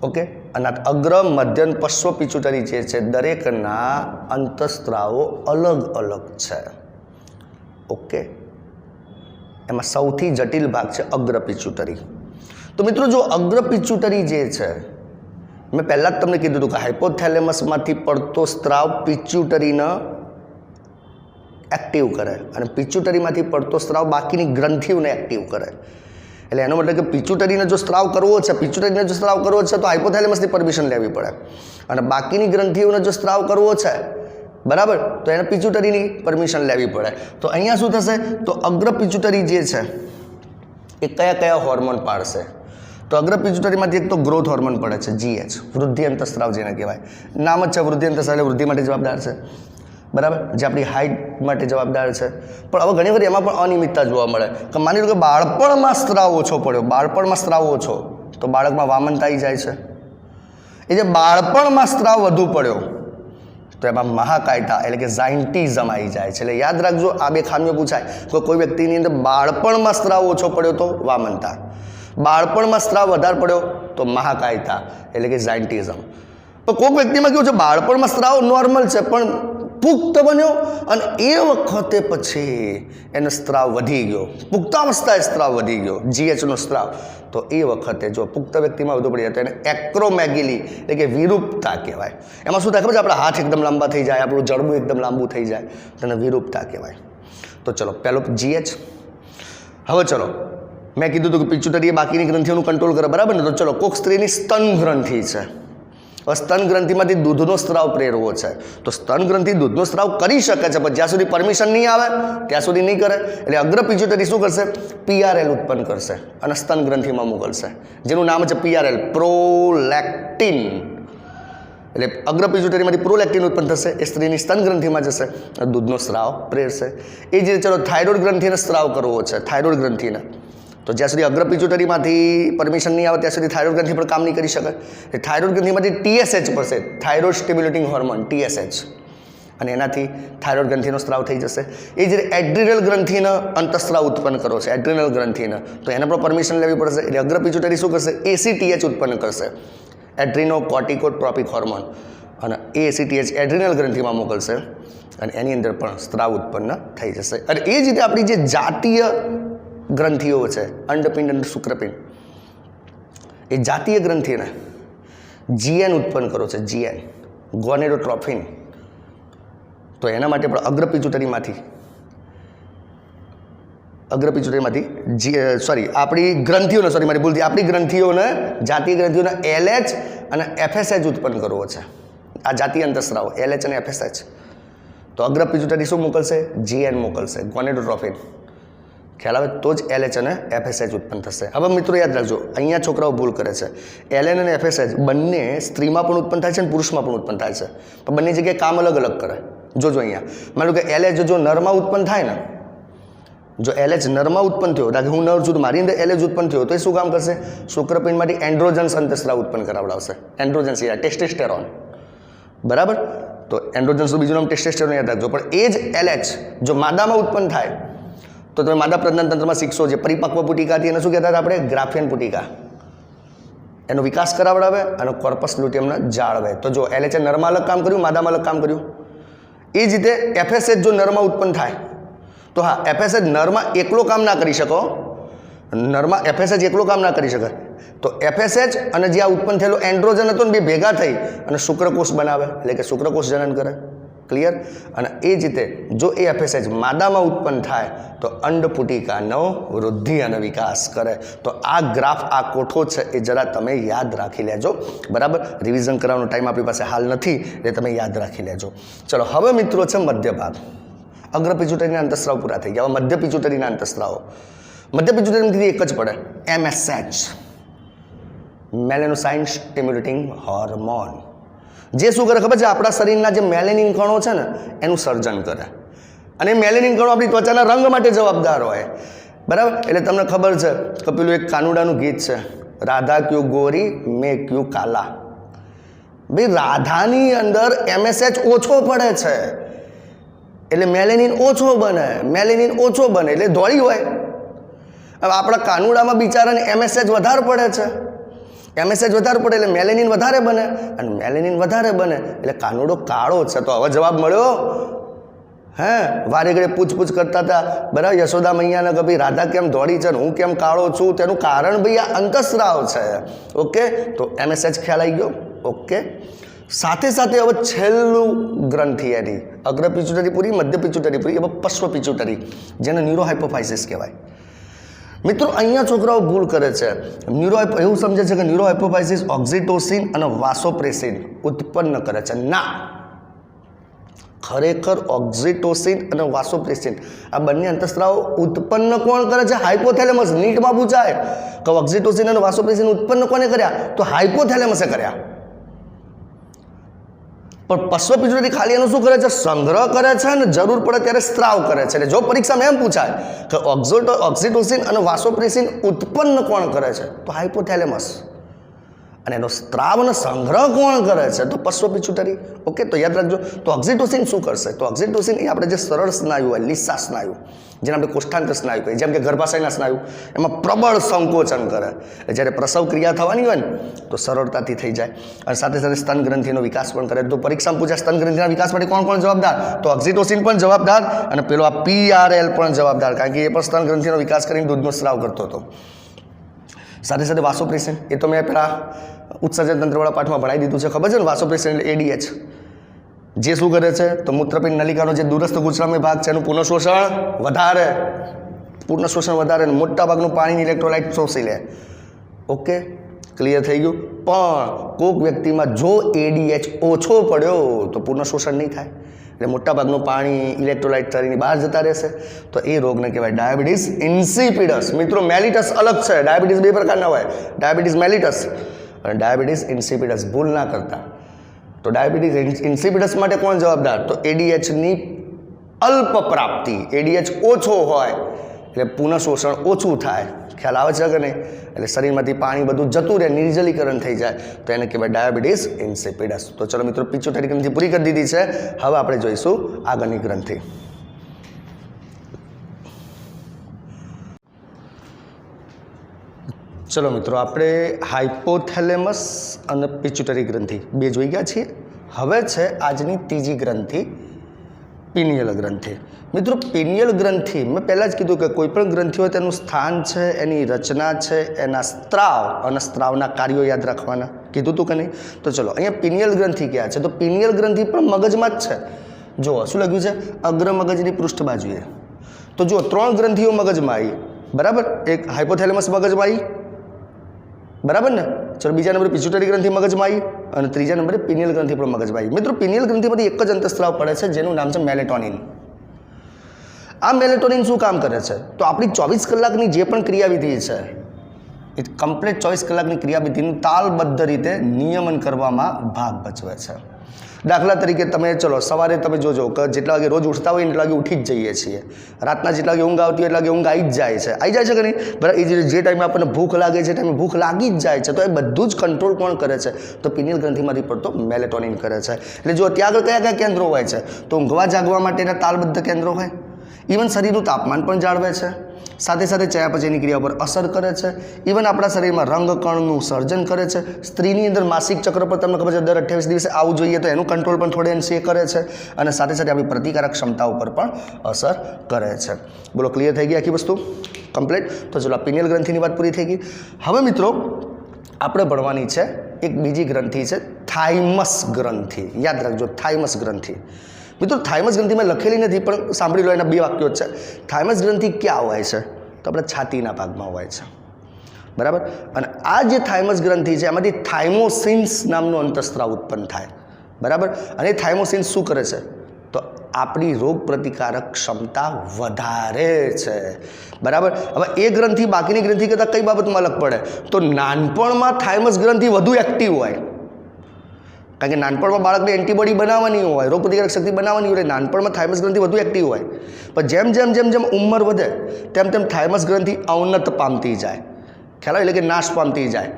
S1: ઓકે, અને અગ્ર, મધ્ય, પશ્વ પિચ્યુટરી જે છે દરેકના અંતઃસ્ત્રાવો અલગ અલગ છે. ઓકે, એમાં સૌથી જટિલ ભાગ છે અગ્ર પિચ્યુટરી. તો મિત્રો, જો અગ્ર પિચ્યુટરી જે છે, મેં પહેલાં જ તમને કીધું હતું કે હાઇપોથેલેમસમાંથી પડતો સ્ત્રાવ પિચ્યુટરીને એક્ટિવ કરે અને પિચ્યુટરીમાંથી પડતો સ્ત્રાવ બાકીની ગ્રંથિઓને એક્ટિવ કરે. એટલે એનો મતલબ કે પિચ્યુટરીને જો સ્ત્રાવ કરવો છે, તો હાઇપોથેલેમસની પરમિશન લેવી પડે, અને બાકીની ગ્રંથિઓને જો સ્ત્રાવ કરવો છે, બરાબર, તો એને પિચ્યુટરીની પરમિશન લેવી પડે. તો અહીંયા શું થશે? તો અગ્ર પિચ્યુટરી જે છે એ કયા કયા હોર્મોન પાડશે? તો અગ્ર પિચ્યુટરીમાંથી એક તો ગ્રોથ હોર્મોન પડે છે, જીએચ, વૃદ્ધિ અંતઃસ્ત્રાવ જેને કહેવાય. નામ જ છે વૃદ્ધિ અંતઃસ્ત્રાવ, એટલે વૃદ્ધિ માટે જવાબદાર છે. બરાબર, જે આપણી હાઇટ માટે જવાબદાર છે. પણ હવે ઘણી વાર એમાં પણ અનિયમિતતા જોવા મળે કે માની લો કે બાળપણમાં સ્ત્રાવ ઓછો પડ્યો, બાળપણમાં સ્ત્રાવ ઓછો, તો બાળકમાં વામનતા આવી જાય છે. એ જે બાળપણમાં સ્ત્રાવ વધુ પડ્યો તો એમાં મહાકાયતા એટલે કે ઝાયન્ટિઝમ આવી જાય છે. એટલે યાદ રાખજો, આ બે ખામીઓ પૂછાય. કોઈ વ્યક્તિની અંદર બાળપણમાં સ્ત્રાવ ઓછો પડ્યો તો વામનતા, બાળપણમાં સ્ત્રાવ વધારે પડ્યો તો મહાકાયતા એટલે કે ઝાયન્ટિઝમ. પણ કોઈક વ્યક્તિમાં કેવું છે, બાળપણમાં સ્ત્રાવ નોર્મલ છે પણ પુખ્ત બન્યો અને એ વખતે પછી એનો સ્ત્રાવ વધી ગયો, પુખ્તાવસ્થાએ સ્ત્રાવ વધી ગયો, જીએચનો સ્ત્રાવ, તો એ વખતે જો પુખ્ત વ્યક્તિમાં વધુ પડી જાય તો એને એક્રોમેગેલી એટલે કે વિરૂપતા કહેવાય. એમાં શું થાય ખબર છે? આપણા હાથ એકદમ લાંબા થઈ જાય, આપણું જડબું એકદમ લાંબુ થઈ જાય, તેને વિરૂપતા કહેવાય. તો ચલો, પહેલો જીએચ. હવે ચલો, મેં કીધું હતું કે પિચ્યુટરી બાકીની ગ્રંથિઓનું કંટ્રોલ કરે, બરાબર ને? તો ચલો, કોઈક સ્ત્રીની સ્તન ગ્રંથિ છે, સ્તન ગ્રંથિમાંથી દૂધનો સ્ત્રાવ પ્રેરવો છે, તો સ્તન ગ્રંથિ દૂધનો સ્ત્રાવ કરી શકે છે, પણ જ્યાં સુધી પરમિશન નહીં આવે ત્યાં સુધી નહીં કરે. એટલે અગ્ર પિટ્યુટરી શું કરશે? PRL ઉત્પન્ન કરશે અને સ્તન ગ્રંથિમાં મોકલશે, જેનું નામ છે PRL, પ્રોલેક્ટિન. એટલે અગ્ર પિટ્યુટરીમાંથી પ્રોલેક્ટિન ઉત્પન્ન થશે, એ સ્ત્રીની સ્તન ગ્રંથિમાં જશે અને દૂધનો સ્ત્રાવ પ્રેરશે. એ જ રીતે ચલો થાઇરોઇડ ગ્રંથિને સ્ત્રાવ કરવો છે, થાઇરોઇડ ગ્રંથિને, તો જ્યાં સુધી અગ્ર પિટ્યુટરીમાંથી પરમિશન નહીં આવે ત્યાં સુધી થાઇરોઇડ ગ્રંથિ પણ કામ નહીં કરી શકે. એ થાઇરોઇડ ગ્રંથિમાંથી TSH પડશે, થાઇરોઇડ સ્ટિમ્યુલેટિંગ હોર્મોન, TSH, અને એનાથી થાઇરોઇડ ગ્રંથિનો સ્ત્રાવ થઈ જશે. એ જ રીતે એડ્રિનલ ગ્રંથિને અંતઃસ્ત્રાવ ઉત્પન્ન કરવો છે, એડ્રિનલ ગ્રંથિને, તો એને પણ પરમિશન લેવી પડશે. એટલે અગ્ર પિટ્યુટરી શું કરશે? ACTH ઉત્પન્ન કરશે, એડ્રિનો કોર્ટિકોટ્રોપિક હોર્મોન, અને ACTH એડ્રિનલ ગ્રંથિમાં મોકલશે અને એની અંદર પણ સ્ત્રાવ ઉત્પન્ન થઈ જશે. અને એ જ રીતે આપણી જે જાતીય ગ્રંથિઓ છે, અંડપિંડ અને શુક્રપિંડ, એ જાતીય ગ્રંથિને GN ઉત્પન્ન કરો છે, GN, ગોનેડોટ્રોફિન, તો એના માટે પણ અગ્ર પિટ્યુટરીમાંથી આપણી ગ્રંથિઓને, મારી ભૂલથી, આપણી ગ્રંથિઓને, જાતીય ગ્રંથિઓને LH અને FSH ઉત્પન્ન કરવો છે. આ જાતીય અંતઃસ્ત્રાવ LH અને FSH, તો અગ્ર પિટ્યુટરી શું મોકલશે? GN મોકલશે, ગોનેડોટ્રોફિન. ખ્યાલ આવે? તો જ LH અને FSH ઉત્પન્ન થશે. હવે મિત્રો યાદ રાખજો, અહીંયા છોકરાઓ ભૂલ કરે છે. LN અને FSH બંને સ્ત્રીમાં પણ ઉત્પન્ન થાય છે અને પુરુષમાં પણ ઉત્પન્ન થાય છે, પણ બંને જગ્યાએ કામ અલગ અલગ કરે. જોજો અહીંયા, માનો કે LH જો નરમાં ઉત્પન્ન થાય ને, જો LH નરમાં ઉત્પન્ન થયો, કારણ કે હું નર છું, મારી અંદર LH ઉત્પન્ન થયો, તો એ શું કામ કરશે? શુક્રપિંડમાંથી એન્ડ્રોજન્સ અંતઃસ્ત્રાવ ઉત્પન્ન કરાવડાવશે. એન્ડ્રોજન્સ, ટેસ્ટેસ્ટેરોન, બરાબર? તો એન્ડ્રોજન્સનું બીજું નામ ટેસ્ટેસ્ટેરોન યાદ રાખજો. પણ એ જ LH જો માદામાં ઉત્પન્ન થાય, તો તમે માદા પ્રજનન તંત્રમાં શીખશો, જે પરિપક્વ પુટિકાથી એને શું કહેતા હતા આપણે? ગ્રાફિયન પુટિકા. એનો વિકાસ કરાવડાવે અને કોર્પસ લ્યુટિયમને જાળવે. તો જો LH નરમાં અલગ કામ કર્યું, માદામાં અલગ કામ કર્યું. એ જ રીતે FSH જો નરમાં ઉત્પન્ન થાય, તો હા, FSH નરમાં એકલો કામ ના કરી શકો, નરમાં FSH એકલો કામ ના કરી શકે, તો FSH અને જે આ ઉત્પન્ન થયેલો એન્ડ્રોજન હતો ને, બે ભેગા થઈ અને શુક્રકોષ બનાવે, એટલે કે શુક્રકોષ જનન કરે. ક્લિયર? અને એ જ રીતે જો એ FSH માદામાં ઉત્પન્ન થાય તો અંડપુટિકાનો વૃદ્ધિ અને વિકાસ કરે. તો આ ગ્રાફ, આ કોઠો છે, એ જરા તમે યાદ રાખી લેજો, બરાબર? રિવિઝન કરવાનો ટાઈમ આપણી પાસે હાલ નથી, એટલે તમે યાદ રાખી લેજો. ચલો, હવે મિત્રો છે મધ્ય ભાગ. અગ્ર પિટ્યુટરીના અંતઃસ્ત્રાવ પૂરા થઈ ગયા. હવે મધ્ય પિટ્યુટરીના અંતઃસ્ત્રાવો. મધ્ય પિટ્યુટરીમાંથી એક જ પડે, MSH, મેલેનોસાઇન સ્ટિમ્યુલેટિંગ હોર્મોન. જે શું કરે ખબર છે? આપણા શરીરના જે મેલેનિન કણો છે ને, એનું સર્જન કરે. અને મેલેનિન કણો આપણી ત્વચાના રંગ માટે જવાબદાર હોય, બરાબર? એટલે તમને ખબર છે કે પેલું એક કાનુડાનું ગીત છે, રાધા ક્યુ ગોરી મેં ક્યુ કાલા. ભાઈ, રાધાની અંદર MSH ઓછો પડે છે, એટલે મેલેનિન ઓછો બને, એટલે ધોળી હોય. હવે આપણા કાનુડામાં બિચારાને MSH વધારે પડે છે, MSH વધારે પડે એટલે મેલેનિન વધારે બને, અને મેલેનિન વધારે બને એટલે કાનુડો કાળો છે. તો હવે જવાબ મળ્યો. હે, વારે ઘડે પૂછપૂછ કરતા હતા, બરાબર, યશોદા મૈયાને કે ભાઈ રાધા કેમ ધોળી છે ને હું કેમ કાળો છું? તેનું કારણ ભાઈ આ અંતઃસ્ત્રાવ છે. ઓકે, તો MSH ખ્યાલ આવી ગયો. ઓકે, સાથે સાથે હવે છેલ્લું ગ્રંથિ એની અગ્ર પિટ્યુટરી પૂરી, મધ્ય પિટ્યુટરી પૂરી, હવે પશ્વ પિટ્યુટરી, જેને ન્યુરોહાઇપોફાઇસિસ કહેવાય. મિત્રો અહીંયા છોકરાઓ ભૂલ કરે છે. એવું સમજે છે કે ન્યુરોહાઇપોફાઇસિસ ઓક્સિટોસિન અને વાસોપ્રેસિન ઉત્પન્ન કરે છે. ના, ખરેખર ઓક્સિટોસિન અને વાસોપ્રેસિન આ બંને અંતઃસ્ત્રાવો ઉત્પન્ન કોણ કરે છે? હાઇપોથેલેમસ. નીટમાં પૂછાય કે ઓક્સિટોસિન અને વાસોપ્રેસિન ઉત્પન્ન કોને કર્યા? તો હાઇપોથેલેમસે કર્યા. પણ પશ્વ પિટ્યુટરી ખાલી એનું શું કરે છે? સંગ્રહ કરે છે અને જરૂર પડે ત્યારે સ્ત્રાવ કરે છે. એટલે જો પરીક્ષામાં એમ પૂછાય કે ઓક્સિટોસિન અને વાસોપ્રેસિન ઉત્પન્ન કોણ કરે છે? તો હાઇપોથેલેમસ. અને એનો સ્ત્રાવ અને સંગ્રહ કોણ કરે છે? તો પશ્વ પિટ્યુટરી. ઓકે, તો યાદ રાખજો. તો ઓક્સિટોસિન શું કરશે? તો ઓક્સિટોસિન એ આપણે જે સરળ સ્નાયુ હોય, લીસા સ્નાયુ, જેને આપણે કોષ્ઠાંત સ્નાયુ કહીએ, જેમ કે ગર્ભાશયના સ્નાયુ, એમાં પ્રબળ સંકોચન કરે. જ્યારે પ્રસવ ક્રિયા થવાની હોય ને, તો સરળતાથી થઈ જાય. અને સાથે સાથે સ્તન ગ્રંથિનો વિકાસ પણ કરે. તો પરીક્ષામાં પૂછાય સ્તન ગ્રંથિના વિકાસ માટે કોણ કોણ જવાબદાર? તો ઓક્સિટોસિન પણ જવાબદાર, અને પેલો આ PRL પણ જવાબદાર, કારણ કે એ પણ સ્તન ગ્રંથિનો વિકાસ કરીને દૂધનો સ્ત્રાવ કરતો હતો. સાથે સાથે વાસોપ્રેસિન, એ તો મેં પેલા ઉત્સર્જન તંત્રવાળા પાઠમાં ભણાવી દીધું છે, ખબર છે ને? વાસોપ્રેસિન એટલે ADH, જે શું કરે છે? તો મૂત્રપિંડ નલિકાનો જે દૂરસ્થ ગુચરામય ભાગ છે એનું પુનઃશોષણ વધારે, મોટા ભાગનું પાણીની ઇલેક્ટ્રોલાઇટ શોષી લે. ઓકે, ક્લિયર થઈ ગયું. પણ કોઈક વ્યક્તિમાં જો ADH ઓછો પડ્યો તો પુનઃશોષણ નહીં થાય, એટલે મોટાભાગનું પાણી ઇલેક્ટ્રોલાઇટ શરીરની બહાર જતા રહેશે, તો એ રોગને કહેવાય ડાયાબિટીસ ઇન્સિપિડસ. મિત્રો મેલિટસ અલગ છે, ડાયાબિટીસ બે પ્રકારના હોય, ડાયાબિટીસ મેલિટસ અને ડાયાબિટીસ ઇન્સિપિડસ, ભૂલ ના કરતા. તો ડાયાબિટીસ ઇન્સિપિડસ માટે કોણ જવાબદાર? તો ADHની અલ્પ પ્રાપ્તિ, ADH ઓછો હોય એટલે પુનઃશોષણ ઓછું થાય, ખ્યાલ આવે છે કે નહીં? એટલે શરીરમાંથી પાણી બધું જતું રહે, નિર્જલીકરણ થઈ જાય, તો એને કહેવાય ડાયાબિટીસ ઇન્સિપિડસ. તો ચલો મિત્રો, પિચ્યુટરી ગ્રંથિ પૂરી કરી દીધી છે. હવે આપણે જોઈશું આગળની ગ્રંથિ. ચલો મિત્રો, આપણે હાઇપોથેલેમસ અને પિચ્યુટરી ગ્રંથિ બે જોઈ ગયા છીએ. હવે છે આજની ત્રીજી ગ્રંથિ, પિનિયલ ગ્રંથિ. મિત્રો પિનિયલ ગ્રંથિ મેં પહેલાં જ કીધું કે કોઈ પણ ગ્રંથિ હોય તેનું સ્થાન છે, એની રચના છે, એના સ્ત્રાવ અને સ્ત્રાવના કાર્યો યાદ રાખવાના, કીધું હતું કે નહીં? તો ચલો, અહીંયા પિનિયલ ગ્રંથિ ક્યાં છે? તો પિનિયલ ગ્રંથિ પણ મગજમાં જ છે. જુઓ શું લખ્યું છે, અગ્ર મગજની પૃષ્ઠ બાજુએ. તો જુઓ 3 ગ્રંથિઓ મગજમાં આવી, બરાબર. એક હાઇપોથેલેમસ મગજમાં આવી, બરાબર ને? ચલો, બીજા નંબરે પિચ્યુટરી ગ્રંથિ મગજમાં આવી અને ત્રીજા નંબરે પિનિયલ ગ્રંથિ પણ મગજમાં આવી. મિત્રો પિનિયલ ગ્રંથિમાંથી એક જ અંતઃસ્ત્રાવ પડે છે જેનું નામ છે મેલેટોનિન. આ મેલેટોનિન શું કામ કરે છે? તો આપણી 24 કલાકની જે પણ ક્રિયાવિધિ છે એ કમ્પ્લીટ 24 કલાકની ક્રિયાવિધિનું તાલબદ્ધ રીતે નિયમન કરવામાં ભાગ ભજવે છે. દાખલા તરીકે તમે ચલો સવારે તમે જોજો કે જેટલા વાગે રોજ ઉઠતા હોય એટલા વાગે ઉઠી જ જઈએ છીએ, રાતના જેટલા વાગે ઊંઘ આવતી હોય એટલા વાગે ઊંઘ આવી જ જાય છે કે નહીં? બરાબર. એ જે ટાઈમે આપણને ભૂખ લાગે છે ટાઈમે ભૂખ લાગી જ જાય છે. તો એ બધું જ કંટ્રોલ કોણ કરે છે? તો પિનિયલ ગ્રંથિમાંથી પડતો મેલેટોનિન કરે છે. એટલે જો ત્યાં આગળ કયા કયા કેન્દ્રો હોય છે? તો ઊંઘવા જાગવા માટેના તાલબદ્ધ કેન્દ્રો હોય, ઇવન શરીરનું તાપમાન પણ જાળવે છે, સાથે સાથે ચયાપચયની ક્રિયા પર અસર કરે છે, ઇવન આપણા શરીરમાં રંગકણનું સર્જન કરે છે. સ્ત્રીની અંદર માસિક ચક્ર પર તમને ખબર છે દર 28 દિવસે આવવું જોઈએ, તો એનું કંટ્રોલ પણ થોડે અંશે કરે છે, અને સાથે સાથે આપણી પ્રતિકારક ક્ષમતા ઉપર પણ અસર કરે છે. બોલો, ક્લિયર થઈ ગઈ આખી વસ્તુ કમ્પ્લીટ? તો ચલો, પિનિયલ ગ્રંથિની વાત પૂરી થઈ ગઈ. હવે મિત્રો આપણે ભણવાની છે એક બીજી ગ્રંથિ છે થાઇમસ ગ્રંથિ. યાદ રાખજો, થાઇમસ ગ્રંથિ. મિત્રો થાઇમસ ગ્રંથિ મેં લખેલી નથી પણ સાંભળી લો, એના 2 વાક્યો જ છે. થાઇમસ ગ્રંથિ ક્યાં હોય છે? તો આપણે છાતીના ભાગમાં હોય છે, બરાબર. અને આ જે થાઇમસ ગ્રંથિ છે એમાંથી થાઇમોસિન્સ નામનું અંતઃસ્ત્રાવ ઉત્પન્ન થાય, બરાબર. અને થાઇમોસિન્સ શું કરે છે? તો આપણી રોગ પ્રતિકારક ક્ષમતા વધારે છે, બરાબર. હવે એ ગ્રંથિ બાકીની ગ્રંથિ કરતાં કઈ બાબતમાં અલગ પડે? તો નાનપણમાં થાઇમસ ગ્રંથિ વધુ એક્ટિવ હોય, કારણ કે નાનપણમાં બાળકને એન્ટીબોડી બનાવવાની હોય, રોગ પ્રતિકારક શક્તિ બનાવવાની હોય, નાનપણમાં થાઇમસ ગ્રંથિ વધુ એક્ટિવ હોય. પણ જેમ જેમ જેમ જેમ ઉંમર વધે તેમ તેમ થાઇમસ ગ્રંથિ અવનત પામતી જાય, ખ્યાલ એટલે કે નાશ પામતી જાય.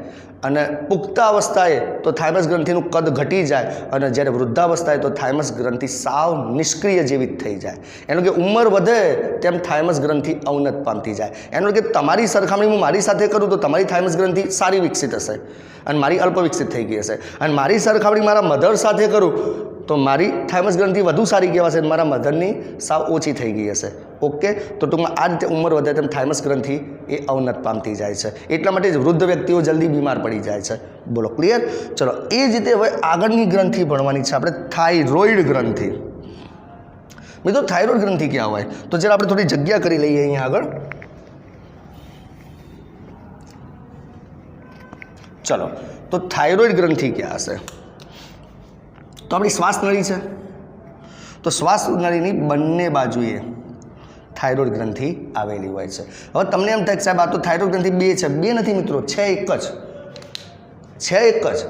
S1: અને પુખ્ત અવસ્થાએ તો થાઇમસ ગ્રંથિનું કદ ઘટી જાય, અને જ્યારે વૃદ્ધાવસ્થાએ તો થાઇમસ ગ્રંથિ સાવ નિષ્ક્રિય જેવી થઈ જાય. એનું કે ઉંમર વધે તેમ થાઇમસ ગ્રંથિ અવનત પામતી જાય. એનું કે તમારી સરખામણી હું મારી સાથે કરું તો તમારી થાઇમસ ગ્રંથિ સારી વિકસિત હશે અને મારી અલ્પ વિકસિત થઈ ગઈ હશે, અને મારી સરખામણી મારા મધર સાથે કરું તો મારી થાઇમસ ગ્રંથિ વધુ સારી કહેવાશે, મારા મધરની સાવ ઓછી થઈ ગઈ હશે. ઓકે, તો ટૂંકમાં આ રીતે ઉંમર વધે તેમ થાઇમસ ગ્રંથિ એ અવનત પામતી જાય છે. એટલા માટે જ વૃદ્ધ વ્યક્તિઓ જલ્દી બીમાર પડી જાય છે. બોલો, ક્લિયર? ચલો, એ જ રીતે હવે આગળની ગ્રંથિ ભણવાની છે આપણે, થાઇરોઇડ ગ્રંથિ. મિત્રો થાઇરોઇડ ગ્રંથિ ક્યાં હોય? તો જરા આપણે થોડી જગ્યા કરી લઈએ અહીંયા આગળ. ચલો, તો થાઇરોઇડ ગ્રંથિ ક્યાં હશે? તો આપણી શ્વાસ નળી છે, તો શ્વાસ નળીની બંને બાજુએ થાઇરોઇડ ગ્રંથિ આવેલી હોય છે. હવે તમને એમ થાય કે સાહેબ આ તો થાઇરોઇડ ગ્રંથિ 2 છે. 2 નથી મિત્રો, છે એક જ,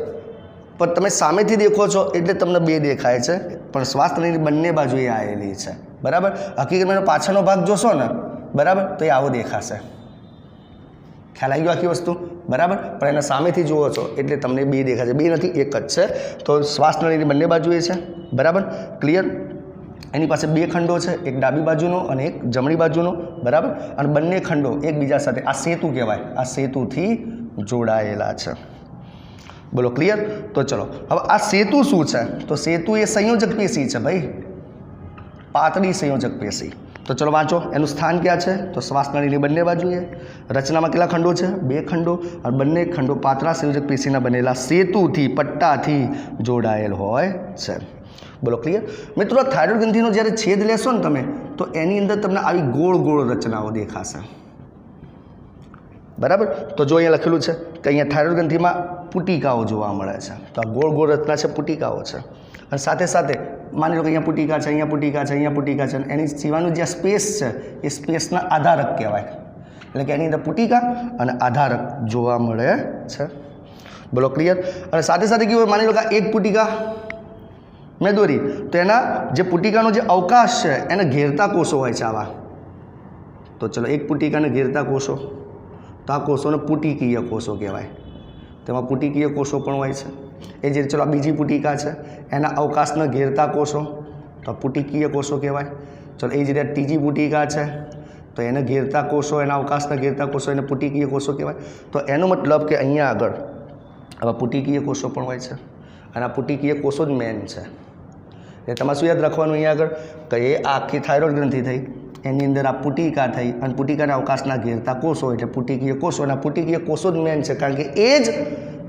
S1: પણ તમે સામેથી દેખો છો એટલે તમને 2 દેખાય છે, પણ શ્વાસ નળીની બંને બાજુએ આવેલી છે, બરાબર. હકીકતમાં પાછળનો ભાગ જોશો ને, બરાબર, તો એ આવો દેખાશે. ખ્યાલ આવી ગયો આખી વસ્તુ, બરાબર. પણ એના સામેથી જુઓ છો એટલે તમને 2 દેખાશે. 2 નથી, એક જ છે. તો શ્વાસ નળીની બંને બાજુએ છે, બરાબર. ક્લિયર? એની પાસે 2 ખંડો છે, એક ડાબી બાજુનો અને એક જમણી બાજુનો, બરાબર. અને બંને ખંડો એકબીજા સાથે આ સેતુ કહેવાય, આ સેતુથી જોડાયેલા છે. બોલો, ક્લિયર? તો ચલો, હવે આ સેતુ શું છે? તો સેતુ એ સંયોજક પેશી છે ભાઈ, પાતળી સંયોજક પેશી. તો ચલો વાંચો, એનું સ્થાન ક્યાં છે? તો શ્વાસ નળીની બંને બાજુએ. રચનામાં કેટલા ખંડો છે? 2 ખંડો, અને બંને ખંડો પાતળા સંયોજક પેશીના બનેલા સેતુથી, પટ્ટાથી જોડાયેલ હોય છે. બોલો, ક્લિયર? મિત્રો થાઇરોઇડ ગ્રંથિનો જ્યારે છેદ લેશો ને તમે, તો એની અંદર તમને આવી ગોળ ગોળ રચનાઓ દેખાશે. બરાબર. તો જો અહીંયા લખેલું છે કે અહીંયા થાઇરોઇડ ગ્રંથિમાં પુટિકાઓ જોવા મળે છે. તો આ ગોળ ગોળ રચના છે પુટિકાઓ છે. અને સાથે સાથે માની લો કે અહીંયા પુટિકા છે, અહીંયા પુટિકા છે, અહીંયા પુટિકા છે, એની સિવાયનું જે સ્પેસ છે એ સ્પેસના આધારક કહેવાય. એટલે કે એની અંદર પુટિકા અને આધારક જોવા મળે છે. બોલો ક્લિયર. અને સાથે સાથે કેવું હોય, માની લો કે એક પુટિકા મેં દોરી, તો એના જે પુટિકાનો જે અવકાશ છે એને ઘેરતા કોષો હોય છે આવા. તો ચલો એક પુટિકાને ઘેરતા કોષો, તો આ કોષોને પુટિકીય કોષો કહેવાય. તેમાં પુટિકીય કોષો પણ હોય છે. એ જે ચલો આ બીજી પુટિકા છે એના અવકાશને ઘેરતા કોષો, તો પુટિકીય કોષો કહેવાય. ચલો એ જ રીતે ત્રીજી પુટિકા છે તો એને ઘેરતા કોષો, એના અવકાશને ઘેરતા કોષો એને પુટિકીય કોષો કહેવાય. તો એનો મતલબ કે અહીંયા આગળ આવા પુટિકીય કોષો પણ હોય છે અને આ પુટિકીય કોષો જ મેન છે. એટલે તમારે શું યાદ રાખવાનું અહીંયા આગળ કે એ આખી થાઇરોઇડ ગ્રંથિ થઈ, એની અંદર આ પુટિકા થઈ અને પુટિકાના અવકાશના ઘેરતા કોષો એટલે પુટિકીય કોષો. અને આ પુટિકીય કોષો જ મેન છે કારણ કે એ જ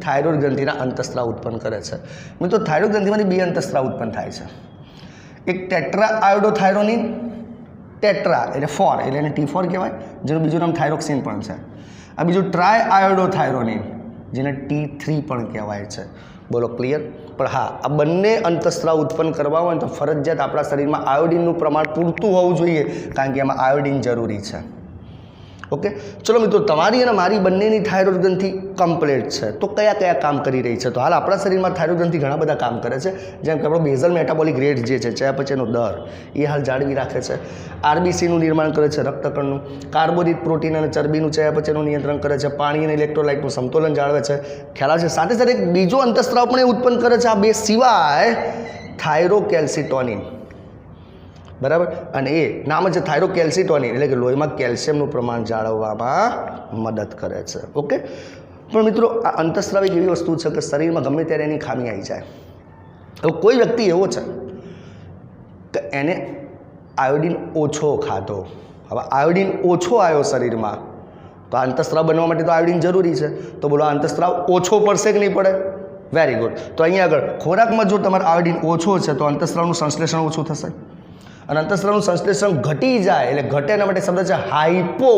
S1: થાઇરોઇડ ગ્રંથિના અંતઃસ્ત્રાવ ઉત્પન્ન કરે છે. મિત્રો થાઇરોઇડ ગ્રંથિમાંથી 2 અંતઃસ્ત્રાવ ઉત્પન્ન થાય છે. એક ટેટ્રા આયોડોથાઇરોનિન, ટેટ્રા એટલે 4 એટલે એને T4 કહેવાય, જેનું બીજું નામ થાઇરોક્સિન પણ છે. આ બીજું ટ્રાય આયોડોથાઇરોનિન જેને T3 પણ કહેવાય છે. બોલો ક્લિયર. પણ હા, આ બંને અંતઃસ્ત્રાવ ઉત્પન્ન કરવા હોય તો ફરજિયાત આપણા શરીરમાં આયોડિનનું પ્રમાણ પૂરતું હોવું જોઈએ કારણ કે એમાં આયોડિન જરૂરી છે. ઓકે, ચલો મિત્રો, તમારી અને મારી બંનેની થાઇરોઇડ ગ્રંથિ કમ્પ્લીટ છે. તો કયા કયા કામ કરી રહી છે? તો હાલ આપણા શરીરમાં થાઇરોઇડ ગ્રંથિ ઘણા બધા કામ કરે છે. જેમ કે આપણો બેઝલ મેટાબોલિક રેટ જે છે, ચયાપચયનો દર, એ હાલ જાળવી રાખે છે. આરબીસીનું નિર્માણ કરે છે, રક્તકણનું. કાર્બોદિત, પ્રોટીન અને ચરબીનું ચયાપચયનું નિયંત્રણ કરે છે. પાણી અને ઇલેક્ટ્રોલાઇટનું સમતોલન જાળવે છે. ખ્યાલ આવે છે. સાથે સાથે એક બીજો અંતઃસ્ત્રાવ પણ એ ઉત્પન્ન કરે છે. આ બે સિવાય થાઇરોકેલ્સિટોનિન, બરાબર. અને એ નામ છે થાઇરોકેલ્સિટોનિન એટલે કે લોહીમાં કેલ્શિયમનું પ્રમાણ જાળવવામાં મદદ કરે છે. ઓકે, પણ મિત્રો આ અંતઃસ્રાવ એક એવી વસ્તુ છે કે શરીરમાં ગમે ત્યારે એની ખામી આવી જાય. હવે કોઈ વ્યક્તિ એવો છે કે એને આયોડિન ઓછો ખાધો, હવે આયોડિન ઓછો આવ્યો શરીરમાં, તો આ અંતઃસ્રાવ બનવા માટે તો આયોડિન જરૂરી છે. તો બોલો આ અંતઃસ્રાવ ઓછો પડશે કે નહીં પડે? Very good. તો અહીંયા આગળ ખોરાકમાં જો તમારે આયોડિન ઓછો છે તો અંતઃસ્રાવનું સંશ્લેષણ ઓછું થશે અને અંતઃસ્રાવનું સંશ્લેષણ ઘટી જાય એટલે ઘટે એના માટે શબ્દ છે હાઇપો.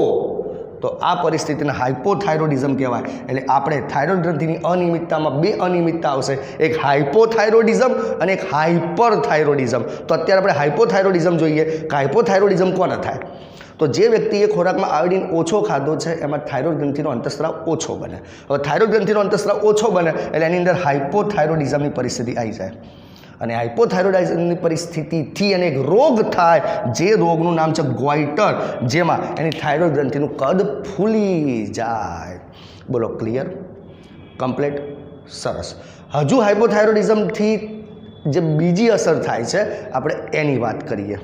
S1: તો આ પરિસ્થિતિને હાઇપોથાઇરોડિઝમ કહેવાય. એટલે આપણે થાઇરોઇડ ગ્રંથિની અનિયમિતતામાં 2 અનિયમિતતા આવશે, એક હાઇપોથાઇરોડિઝમ અને એક હાઇપરથાઇરોડિઝમ. તો અત્યારે આપણે હાઇપોથાઇરોડિઝમ જોઈએ કે હાઇપોથાઇરોડિઝમ કોને થાય? તો જે વ્યક્તિએ ખોરાકમાં આયોડિન ઓછો ખાધો છે એમાં થાઇરોઇડ ગ્રંથિનો અંતઃસ્રાવ ઓછો બને. હવે થાઇરોઇડ ગ્રંથિનો અંતઃસ્રાવ ઓછો બને એટલે એની અંદર હાઇપોથાઇરોડિઝમની પરિસ્થિતિ આવી જાય અને હાઇપોથાઇરોઇડિઝમની પરિસ્થિતિથી એને એક રોગ થાય જે રોગનું નામ છે ગોઈટર, જેમાં એની થાઇરોઇડ ગ્રંથિનું કદ ફૂલી જાય. બોલો ક્લિયર, કમ્પ્લીટ, સરસ. હજુ હાઇપોથાઇરોઇડિઝમથી જે બીજી અસર થાય છે આપણે એની વાત કરીએ.